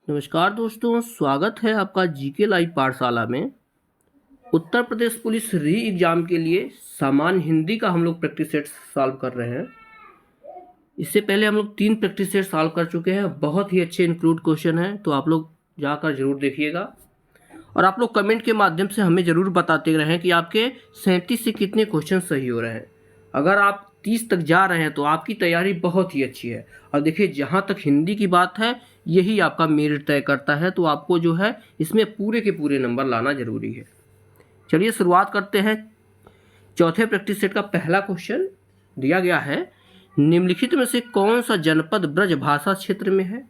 नमस्कार दोस्तों, स्वागत है आपका जीके लाइव पाठशाला में। उत्तर प्रदेश पुलिस री एग्ज़ाम के लिए सामान्य हिंदी का हम लोग प्रैक्टिस सेट सॉल्व कर रहे हैं। इससे पहले हम लोग 3 प्रैक्टिस सेट सॉल्व कर चुके हैं। बहुत ही अच्छे इंक्लूड क्वेश्चन हैं, तो आप लोग जाकर ज़रूर देखिएगा। और आप लोग कमेंट के माध्यम से हमें ज़रूर बताते रहें कि आपके 37 से कितने क्वेश्चन सही हो रहे हैं। अगर आप 30 तक जा रहे हैं तो आपकी तैयारी बहुत ही अच्छी है। और देखिए, जहाँ तक हिंदी की बात है, यही आपका मेरिट तय करता है, तो आपको जो है इसमें पूरे के पूरे नंबर लाना जरूरी है। चलिए शुरुआत करते हैं। चौथे प्रैक्टिस सेट का पहला क्वेश्चन दिया गया है, निम्नलिखित में से कौन सा जनपद ब्रजभाषा क्षेत्र में है?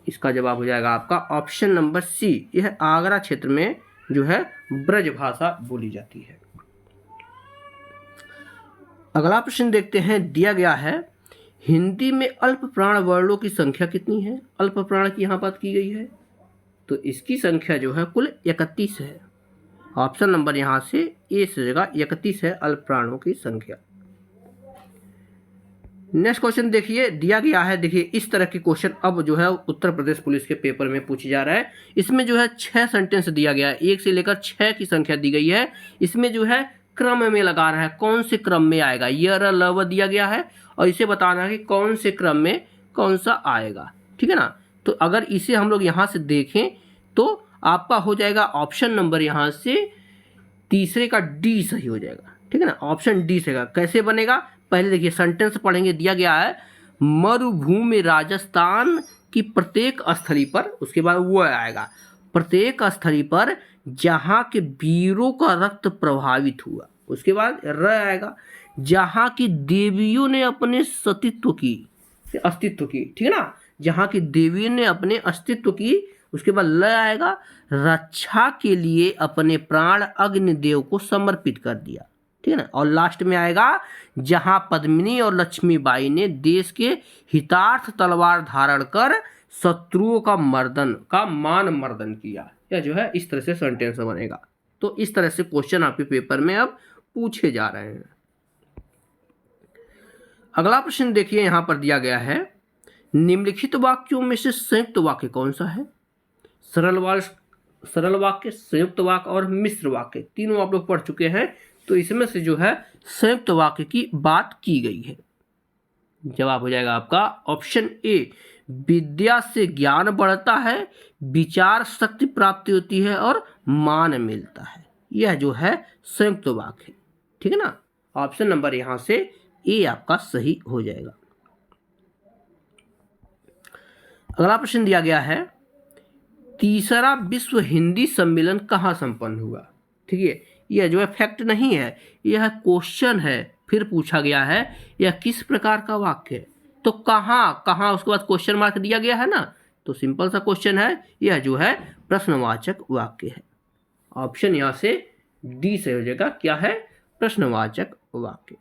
इसका जवाब हो जाएगा आपका ऑप्शन नंबर सी। यह आगरा क्षेत्र में जो है ब्रजभाषा बोली जाती है। अगला प्रश्न देखते हैं। दिया गया है, हिंदी में अल्प प्राण वर्णों की संख्या कितनी है? अल्प प्राण की यहाँ बात की गई है, तो इसकी संख्या जो है कुल 31 है। ऑप्शन नंबर यहाँ से ए से जगह 31 है अल्प प्राणों की संख्या। नेक्स्ट क्वेश्चन देखिए, दिया गया है। देखिए, इस तरह के क्वेश्चन अब जो है उत्तर प्रदेश पुलिस के पेपर में पूछे जा रहा है। इसमें जो है 6 सेंटेंस दिया गया है, 1 से लेकर 6 की संख्या दी गई है। इसमें जो है क्रम में लगा रहा है, कौन से क्रम में आएगा। य र ल व दिया गया है और इसे बताना है कि कौन से क्रम में कौन सा आएगा। ठीक है ना। तो अगर इसे हम लोग यहाँ से देखें तो आपका हो जाएगा ऑप्शन नंबर यहाँ से तीसरे का डी सही हो जाएगा। ठीक है ना, ऑप्शन डी से कैसे बनेगा, पहले देखिए सेंटेंस पढ़ेंगे। दिया गया है, मरुभूमि राजस्थान की प्रत्येक स्थली पर, उसके बाद वो आएगा, प्रत्येक स्थली पर जहाँ के वीरों का रक्त प्रभावित हुआ। उसके बाद र आएगा, जहाँ की देवियों ने अपने अस्तित्व की। ठीक है ना, जहाँ की देवियों ने अपने अस्तित्व की। उसके बाद ल आएगा, रक्षा के लिए अपने प्राण अग्निदेव को समर्पित कर दिया। ठीक है ना। और लास्ट में आएगा, जहां पद्मिनी और लक्ष्मीबाई ने देश के हितार्थ तलवार धारण कर शत्रुओं का मान मर्दन किया। यह जो है इस तरह से सेंटेंस बनेगा। तो इस तरह से क्वेश्चन आपके पेपर में अब पूछे जा रहे हैं। अगला प्रश्न देखिए, यहां पर दिया गया है, निम्नलिखित वाक्यों में से संयुक्त वाक्य कौन सा है? सरल वाक्य, संयुक्त वाक्य और मिश्र वाक्य, तीनों आप लोग पढ़ चुके हैं। तो इसमें से जो है संयुक्त वाक्य की बात की गई है। जवाब हो जाएगा आपका ऑप्शन ए, विद्या से ज्ञान बढ़ता है, विचार शक्ति प्राप्ति होती है और मान मिलता है। यह जो है संयुक्त वाक्य। ठीक है ना, ऑप्शन नंबर यहां से ए आपका सही हो जाएगा। अगला प्रश्न दिया गया है, तीसरा विश्व हिंदी सम्मेलन कहाँ संपन्न हुआ? ठीक है, यह जो है फैक्ट नहीं है, यह क्वेश्चन है, फिर पूछा गया है यह किस प्रकार का वाक्य है। तो कहाँ उसके बाद क्वेश्चन मार्क दिया गया है ना, तो सिंपल सा क्वेश्चन है, यह जो है प्रश्नवाचक वाक्य है। ऑप्शन यहाँ से डी से हो जाएगा, क्या है, प्रश्नवाचक वाक्य।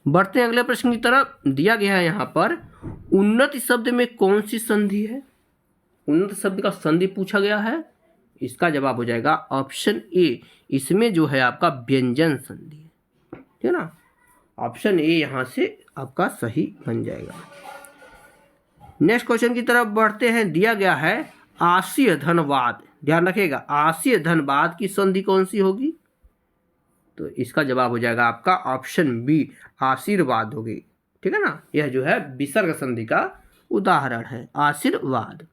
बढ़ते हैं अगले प्रश्न की तरफ। दिया गया है यहाँ पर, उन्नत शब्द में कौन सी संधि है? उन्नत शब्द का संधि पूछा गया है। इसका जवाब हो जाएगा ऑप्शन ए, इसमें जो है आपका व्यंजन संधि है। ठीक है ना, ऑप्शन ए यहां से आपका सही बन जाएगा। नेक्स्ट क्वेश्चन की तरफ बढ़ते हैं। दिया गया है, आशीय धनवाद, ध्यान रखिएगा, आशीय धनवाद की संधि कौन सी होगी? तो इसका जवाब हो जाएगा आपका ऑप्शन बी, आशीर्वाद होगी। ठीक है ना, यह जो है विसर्ग संधि का उदाहरण है, आशीर्वाद।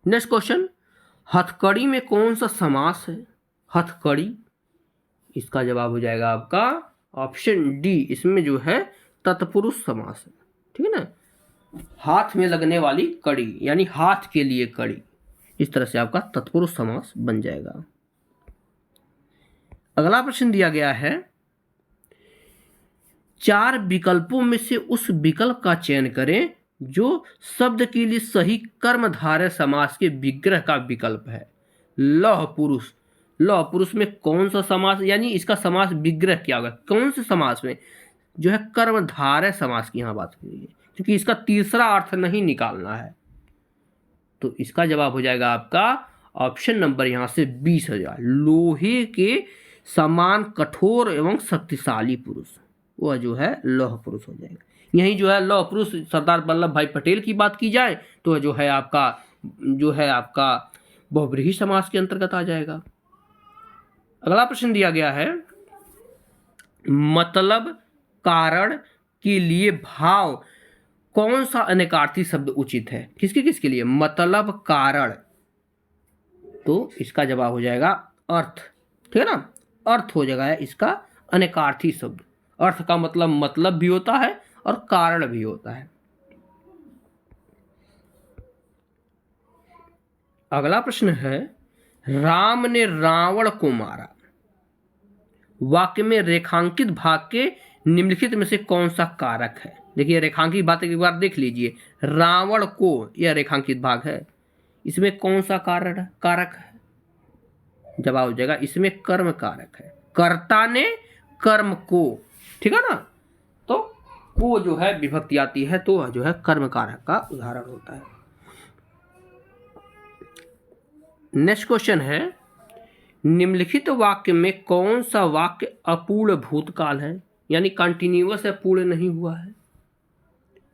नेक्स्ट क्वेश्चन, हथकड़ी में कौन सा समास है? हथकड़ी, इसका जवाब हो जाएगा आपका ऑप्शन डी, इसमें जो है तत्पुरुष समास है। ठीक है ना, हाथ में लगने वाली कड़ी, यानी हाथ के लिए कड़ी, इस तरह से आपका तत्पुरुष समास बन जाएगा। अगला प्रश्न दिया गया है, 4 विकल्पों में से उस विकल्प का चयन करें जो शब्द के लिए सही कर्मधारय समास के विग्रह का विकल्प है। लौह पुरुष, लौह पुरुष में कौन सा समास, यानी इसका समास विग्रह क्या होगा, कौन से समास में जो है कर्मधारय समास की यहाँ बात की गई है, क्योंकि इसका तीसरा अर्थ नहीं निकालना है। तो इसका जवाब हो जाएगा आपका ऑप्शन नंबर यहाँ से 20 हो जाएगा, लोहे के समान कठोर एवं शक्तिशाली पुरुष, वह जो है लौह पुरुष हो जाएगा। यही जो है लौह पुरुष सरदार वल्लभ भाई पटेल की बात की जाए तो जो है आपका बहुब्रीही समास के अंतर्गत आ जाएगा। अगला प्रश्न दिया गया है, मतलब कारण के लिए भाव कौन सा अनेकार्थी शब्द उचित है? किसके किसके लिए? मतलब कारण, तो इसका जवाब हो जाएगा अर्थ। ठीक है ना, अर्थ हो जाएगा इसका अनेकार्थी शब्द। अर्थ का मतलब भी होता है और कारण भी होता है। अगला प्रश्न है, राम ने रावण को मारा, वाक्य में रेखांकित भाग के निम्नलिखित में से कौन सा कारक है? देखिए रेखांकित भाग एक बार देख लीजिए, रावण को यह रेखांकित भाग है, इसमें कौन सा कारक है? जवाब हो जाएगा इसमें कर्म कारक है, कर्ता ने कर्म को। ठीक है ना, तो को जो है विभक्ति आती है तो जो है कर्म कारक का उदाहरण होता है। नेक्स्ट क्वेश्चन है, निम्नलिखित वाक्य में कौन सा वाक्य अपूर्ण भूतकाल है, यानी कंटिन्यूअस है, पूर्ण नहीं हुआ है?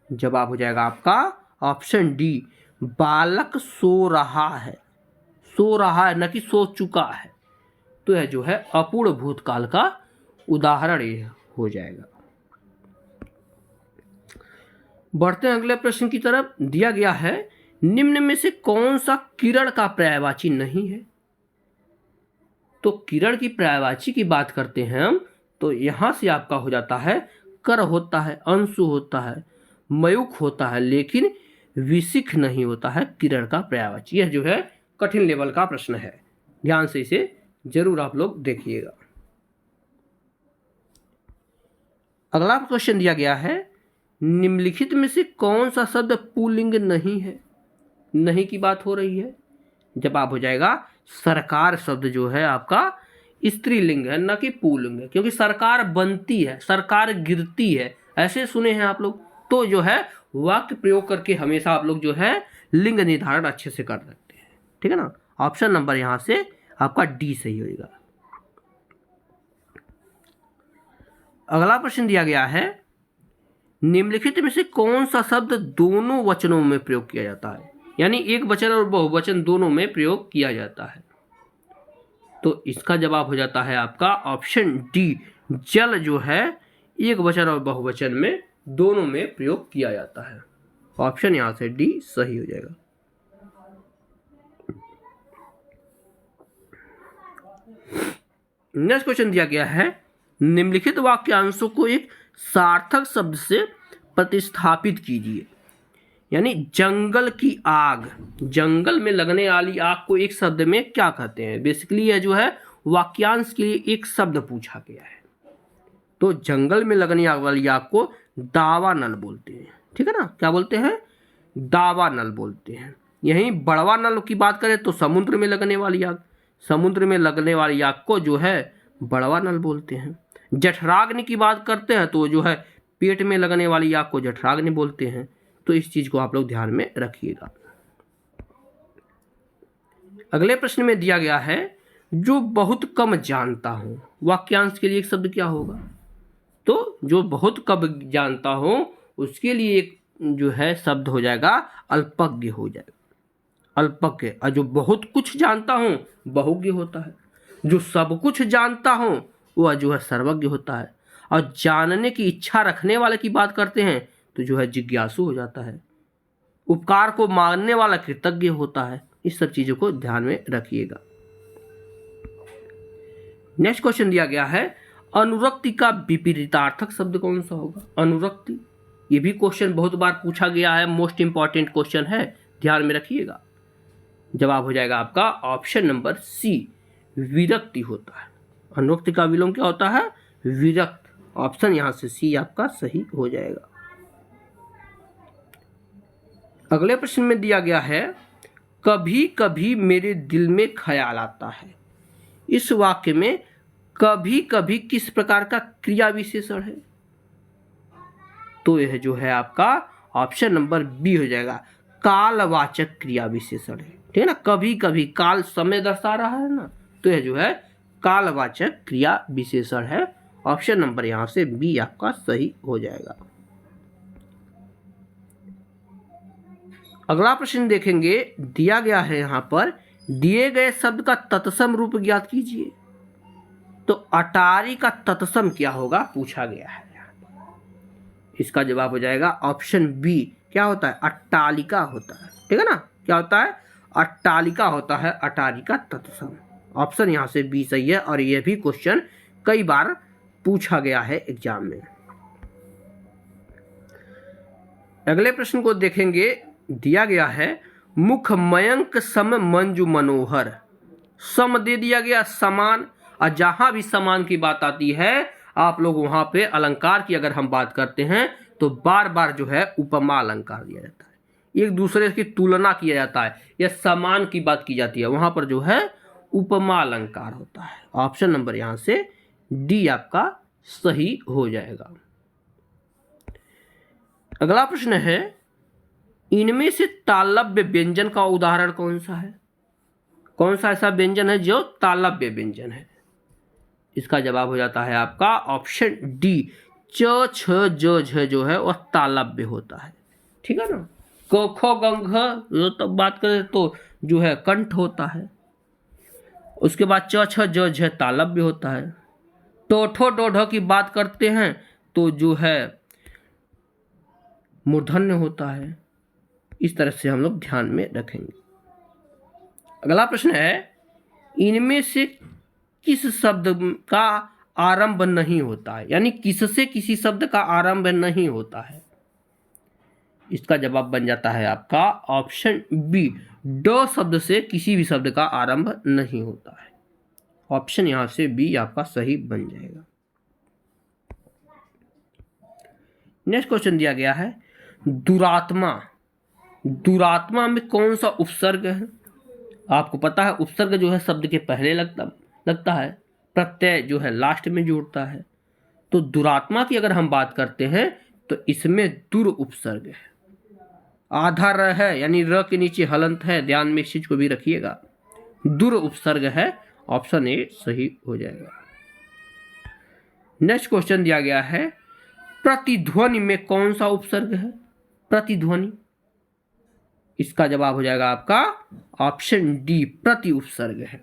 जवाब हो जाएगा आपका ऑप्शन डी, बालक सो रहा है। सो रहा है न कि सो चुका है, तो यह जो है अपूर्ण भूतकाल का उदाहरण ये हो जाएगा। बढ़ते हैं अगले प्रश्न की तरफ। दिया गया है, निम्न में से कौन सा किरण का पर्यायवाची नहीं है? तो किरण की पर्यायवाची की बात करते हैं हम, तो यहां से आपका हो जाता है कर होता है, अंशु होता है, मयूख होता है, लेकिन विशिख नहीं होता है किरण का पर्यायवाची। यह जो है कठिन लेवल का प्रश्न है, ध्यान से इसे जरूर आप लोग देखिएगा। अगला क्वेश्चन दिया गया है, निम्नलिखित में से कौन सा शब्द पुल्लिंग नहीं है? नहीं की बात हो रही है, जवाब हो जाएगा सरकार शब्द जो है आपका स्त्रीलिंग है, न कि पुल्लिंग है, क्योंकि सरकार बनती है, सरकार गिरती है, ऐसे सुने हैं आप लोग। तो जो है वाक्य प्रयोग करके हमेशा आप लोग जो है लिंग निर्धारण अच्छे से कर सकते हैं। ठीक है ना, ऑप्शन नंबर यहां से आपका डी सही होगा। अगला प्रश्न दिया गया है, निम्नलिखित में से कौन सा शब्द दोनों वचनों में प्रयोग किया जाता है, यानी एक वचन और बहुवचन दोनों में प्रयोग किया जाता है? तो इसका जवाब हो जाता है आपका ऑप्शन डी, जल जो है एक वचन और बहुवचन में दोनों में प्रयोग किया जाता है। ऑप्शन यहां से डी सही हो जाएगा। नेक्स्ट क्वेश्चन दिया गया है, निम्नलिखित वाक्यांशों को एक सार्थक शब्द से प्रतिस्थापित कीजिए, यानी जंगल की आग, जंगल में लगने वाली आग को एक शब्द में क्या कहते हैं? बेसिकली यह जो है वाक्यांश के लिए एक शब्द पूछा गया है, तो जंगल में लगने वाली आग को दावानल बोलते हैं। ठीक है ना, क्या बोलते हैं? दावानल बोलते हैं। यहीं बड़वा नल की बात करें तो समुद्र में लगने वाली आग, समुद्र में लगने वाली आग को जो है बड़वा नल बोलते हैं। जठराग्नि की बात करते हैं तो जो है पेट में लगने वाली आग को जठराग्नि बोलते हैं। तो इस चीज को आप लोग ध्यान में रखिएगा। अगले प्रश्न में दिया गया है, जो बहुत कम जानता हूं, वाक्यांश के लिए एक शब्द क्या होगा? तो जो बहुत कम जानता हूं उसके लिए एक जो है शब्द हो जाएगा अल्पज्ञ हो जाएगा, अल्पज्ञ। और जो बहुत कुछ जानता हूं बहुज्ञ होता है, जो सब कुछ जानता हूं वह जो है सर्वज्ञ होता है, और जानने की इच्छा रखने वाले की बात करते हैं तो जो है जिज्ञासु हो जाता है, उपकार को मानने वाला कृतज्ञ होता है। इस सब चीजों को ध्यान में रखिएगा। नेक्स्ट क्वेश्चन दिया गया है, अनुरक्ति का विपरीतार्थक शब्द कौन सा होगा? अनुरक्ति, ये भी क्वेश्चन बहुत बार पूछा गया है, मोस्ट इंपॉर्टेंट क्वेश्चन है, ध्यान में रखिएगा। जवाब हो जाएगा आपका ऑप्शन नंबर सी, विरक्ति होता है। अनुरक्ति का विलोम क्या होता है? विरक्त। ऑप्शन यहां से सी आपका सही हो जाएगा। अगले प्रश्न में दिया गया है, कभी कभी मेरे दिल में ख्याल आता है। इस वाक्य में कभी कभी किस प्रकार का क्रिया विशेषण है? तो यह जो है आपका ऑप्शन नंबर बी हो जाएगा, कालवाचक क्रिया विशेषण है। ठीक है ना, कभी कभी काल समय दर्शा रहा है ना, तो यह जो है कालवाचक क्रिया विशेषण है। ऑप्शन नंबर यहां से बी आपका सही हो जाएगा। अगला प्रश्न देखेंगे, दिया गया है यहाँ पर, दिए गए शब्द का तत्सम रूप ज्ञात कीजिए। तो अटारी का तत्सम क्या होगा पूछा गया है। इसका जवाब हो जाएगा ऑप्शन बी, क्या होता है, अट्टालिका होता है। ठीक है ना, क्या होता है, अट्टालिका होता है अटारी का तत्सम। ऑप्शन यहाँ से बी सही है, और यह भी क्वेश्चन कई बार पूछा गया है एग्जाम में। अगले प्रश्न को देखेंगे, दिया गया है, मुख मयंक सम मंजू मनोहर। सम दे दिया गया, समान, और जहां भी समान की बात आती है आप लोग वहां पे अलंकार की अगर हम बात करते हैं तो बार बार जो है उपमा अलंकार दिया जाता है, एक दूसरे की तुलना किया जाता है, या समान की बात की जाती है, वहां पर जो है उपमा अलंकार होता है। ऑप्शन नंबर यहां से डी आपका सही हो जाएगा। अगला प्रश्न है, इनमें से तालव्य व्यंजन का उदाहरण कौन सा है। कौन सा ऐसा व्यंजन है जो तालव्य व्यंजन है। इसका जवाब हो जाता है आपका ऑप्शन डी, च छ ज झ जो है वह तालव्य होता है। ठीक है ना, क ख ग घ जो तब बात करें तो जो है कंठ होता है, उसके बाद च छ ज झ तालव्य होता है। टोठो डोढ़ की बात करते हैं तो जो है मूर्धन्य होता है। इस तरह से हम लोग ध्यान में रखेंगे। अगला प्रश्न है, इनमें से किस शब्द का आरंभ नहीं होता है, यानी किससे किसी शब्द का आरंभ नहीं होता है। इसका जवाब बन जाता है आपका ऑप्शन बी, ड शब्द से किसी भी शब्द का आरंभ नहीं होता है। ऑप्शन यहां से बी आपका सही बन जाएगा। नेक्स्ट क्वेश्चन दिया गया है, दुरात्मा। दुरात्मा में कौन सा उपसर्ग है। आपको पता है उपसर्ग जो है शब्द के पहले लगता है, प्रत्यय जो है लास्ट में जुड़ता है। तो दुरात्मा की अगर हम बात करते हैं तो इसमें दुर उपसर्ग है, आधा र है, यानी र के नीचे हलंत है, ध्यान में इस चीज को भी रखिएगा, दुर उपसर्ग है। ऑप्शन ए सही हो जाएगा। नेक्स्ट क्वेश्चन दिया गया है, प्रतिध्वनि में कौन सा उपसर्ग है। प्रतिध्वनि, इसका जवाब हो जाएगा आपका ऑप्शन डी, प्रति उपसर्ग है।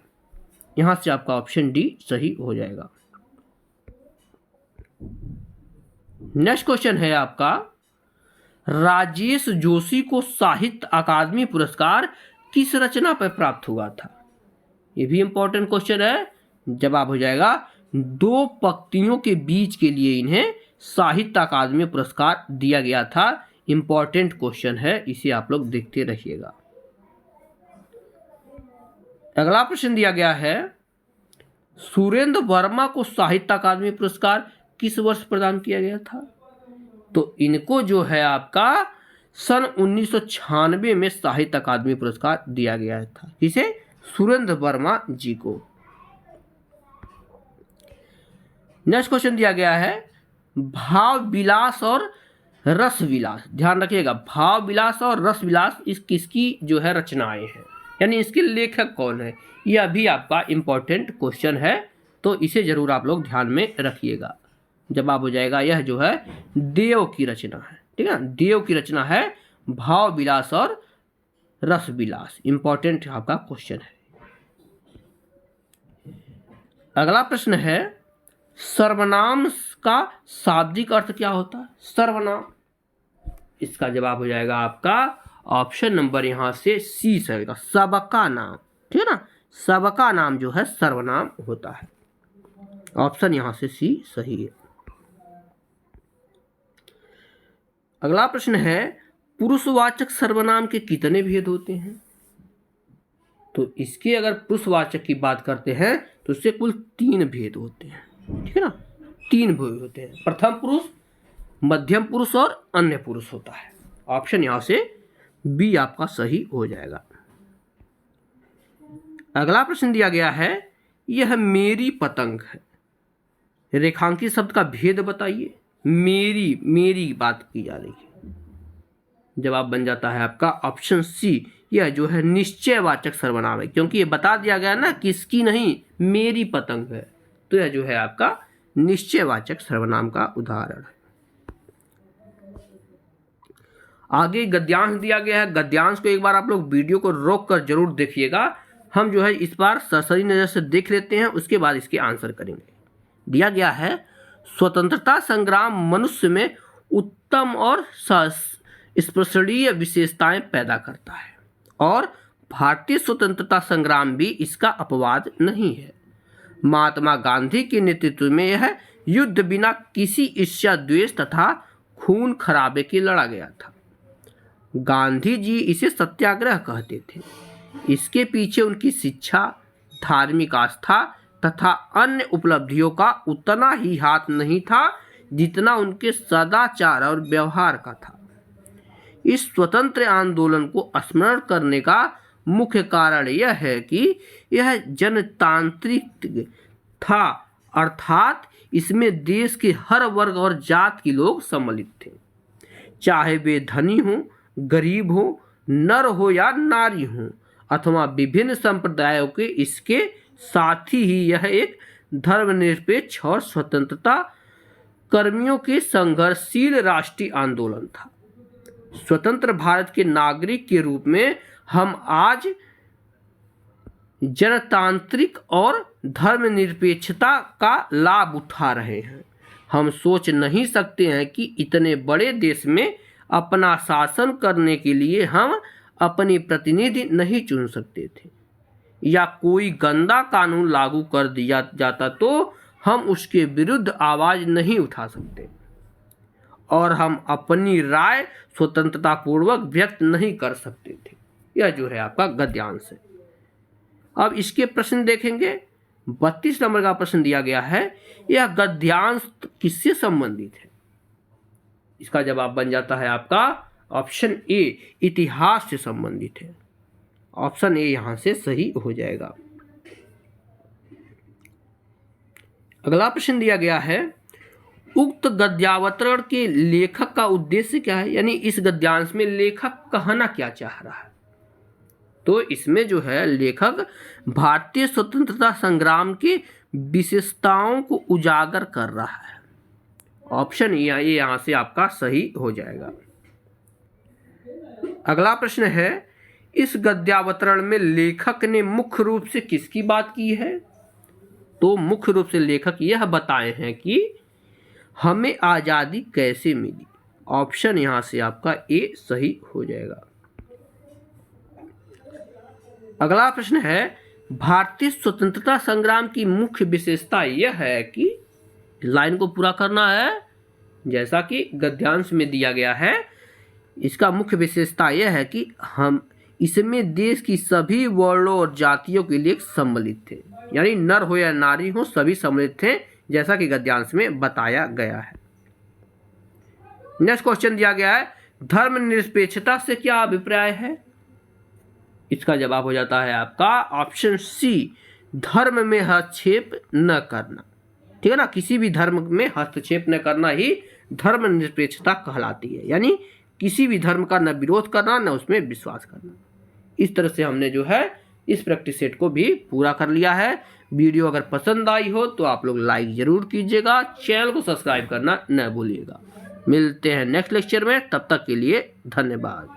यहां से आपका ऑप्शन डी सही हो जाएगा। नेक्स्ट क्वेश्चन है आपका, राजेश जोशी को साहित्य अकादमी पुरस्कार किस रचना पर प्राप्त हुआ था। यह भी इंपॉर्टेंट क्वेश्चन है। जवाब हो जाएगा, दो पंक्तियों के बीच के लिए इन्हें साहित्य अकादमी पुरस्कार दिया गया था। इंपॉर्टेंट क्वेश्चन है, इसे आप लोग देखते रहिएगा। अगला प्रश्न दिया गया है, सुरेंद्र वर्मा को साहित्य अकादमी पुरस्कार किस वर्ष प्रदान किया गया था। तो इनको जो है आपका सन 1996 में साहित्य अकादमी पुरस्कार दिया गया था। किसे, सुरेंद्र वर्मा जी को। नेक्स्ट क्वेश्चन दिया गया है, भाव विलास और रस विलास। ध्यान रखिएगा, भाव विलास और रस विलास इस किसकी जो है रचनाएं हैं, यानी इसके लेखक कौन है। यह भी आपका इंपॉर्टेंट क्वेश्चन है, तो इसे जरूर आप लोग ध्यान में रखिएगा। जवाब हो जाएगा, यह जो है देव की रचना है। ठीक है, देव की रचना है भाव विलास और रस विलास। इंपॉर्टेंट आपका क्वेश्चन है। अगला प्रश्न है, सर्वनाम का शाब्दिक अर्थ क्या होता है। सर्वनाम, इसका जवाब हो जाएगा आपका ऑप्शन नंबर यहां से सी रहेगा, सबका नाम। ठीक है ना, सबका नाम जो है सर्वनाम होता है। ऑप्शन यहां से सी सही है। अगला प्रश्न है, पुरुषवाचक सर्वनाम के कितने भेद होते हैं। तो इसके अगर पुरुषवाचक की बात करते हैं तो इससे कुल 3 भेद होते हैं। ठीक है ना, 3 भेद होते हैं, प्रथम पुरुष, मध्यम पुरुष और अन्य पुरुष होता है। ऑप्शन यहां से बी आपका सही हो जाएगा। अगला प्रश्न दिया गया है, यह मेरी पतंग है, रेखांकित शब्द का भेद बताइए। मेरी बात की जा रही है। जवाब बन जाता है आपका ऑप्शन सी, यह जो है निश्चयवाचक सर्वनाम है, क्योंकि ये बता दिया गया ना किसकी नहीं, मेरी पतंग है, तो यह जो है आपका निश्चयवाचक सर्वनाम का उदाहरण है। आगे गद्यांश दिया गया है, गद्यांश को एक बार आप लोग वीडियो को रोक कर जरूर देखिएगा। हम जो है इस बार सरसरी नज़र से देख लेते हैं, उसके बाद इसके आंसर करेंगे। दिया गया है स्वतंत्रता संग्राम मनुष्य में उत्तम और स्पर्शनीय विशेषताएं पैदा करता है और भारतीय स्वतंत्रता संग्राम भी इसका अपवाद नहीं है। महात्मा गांधी के नेतृत्व में यह युद्ध बिना किसी ईर्ष्या द्वेष तथा खून खराबे के लड़ा गया था। गांधी जी इसे सत्याग्रह कहते थे। इसके पीछे उनकी शिक्षा, धार्मिक आस्था तथा अन्य उपलब्धियों का उतना ही हाथ नहीं था जितना उनके सदाचार और व्यवहार का था। इस स्वतंत्र आंदोलन को स्मरण करने का मुख्य कारण यह है कि यह जनतांत्रिक था, अर्थात इसमें देश के हर वर्ग और जात के लोग सम्मिलित थे, चाहे वे धनी हो, गरीब हो, नर हो या नारी हो अथवा विभिन्न संप्रदायों के। इसके साथ ही यह एक धर्मनिरपेक्ष और स्वतंत्रता कर्मियों के संघर्षशील राष्ट्रीय आंदोलन था। स्वतंत्र भारत के नागरिक के रूप में हम आज जनतांत्रिक और धर्मनिरपेक्षता का लाभ उठा रहे हैं। हम सोच नहीं सकते हैं कि इतने बड़े देश में अपना शासन करने के लिए हम अपने प्रतिनिधि नहीं चुन सकते थे, या कोई गंदा कानून लागू कर दिया जाता तो हम उसके विरुद्ध आवाज नहीं उठा सकते और हम अपनी राय स्वतंत्रता पूर्वक व्यक्त नहीं कर सकते थे। यह जो है आपका गद्यांश है। अब इसके प्रश्न देखेंगे। 32 नंबर का प्रश्न दिया गया है, यह गद्यांश किससे संबंधित है? इसका जवाब बन जाता है आपका ऑप्शन ए, इतिहास से संबंधित है। ऑप्शन ए यहां से सही हो जाएगा। अगला प्रश्न दिया गया है, उक्त गद्यावतरण के लेखक का उद्देश्य क्या है? यानी इस गद्यांश में लेखक कहना क्या चाह रहा है? तो इसमें जो है लेखक भारतीय स्वतंत्रता संग्राम की विशेषताओं को उजागर कर रहा है। ऑप्शन ए यहां से आपका सही हो जाएगा। अगला प्रश्न है, इस गद्यावतरण में लेखक ने मुख्य रूप से किसकी बात की है? तो मुख्य रूप से लेखक यह बताए हैं कि हमें आज़ादी कैसे मिली। ऑप्शन यहां से आपका ए सही हो जाएगा। अगला प्रश्न है, भारतीय स्वतंत्रता संग्राम की मुख्य विशेषता यह है कि, लाइन को पूरा करना है जैसा कि गद्यांश में दिया गया है। इसका मुख्य विशेषता यह है कि हम इसमें देश की सभी वर्णों और जातियों के लिए सम्मिलित थे, यानी नर हो या नारी हो सभी सम्मिलित थे, जैसा कि गद्यांश में बताया गया है। नेक्स्ट क्वेश्चन दिया गया है, धर्मनिरपेक्षता से क्या अभिप्राय है? इसका जवाब हो जाता है आपका ऑप्शन सी, धर्म में हस्तक्षेप न करना। ठीक है ना, किसी भी धर्म में हस्तक्षेप न करना ही धर्मनिरपेक्षता कहलाती है, यानी किसी भी धर्म का न विरोध करना न उसमें विश्वास करना। इस तरह से हमने जो है इस प्रैक्टिस सेट को भी पूरा कर लिया है। वीडियो अगर पसंद आई हो तो आप लोग लाइक जरूर कीजिएगा, चैनल को सब्सक्राइब करना न भूलिएगा। मिलते हैं नेक्स्ट लेक्चर में, तब तक के लिए धन्यवाद।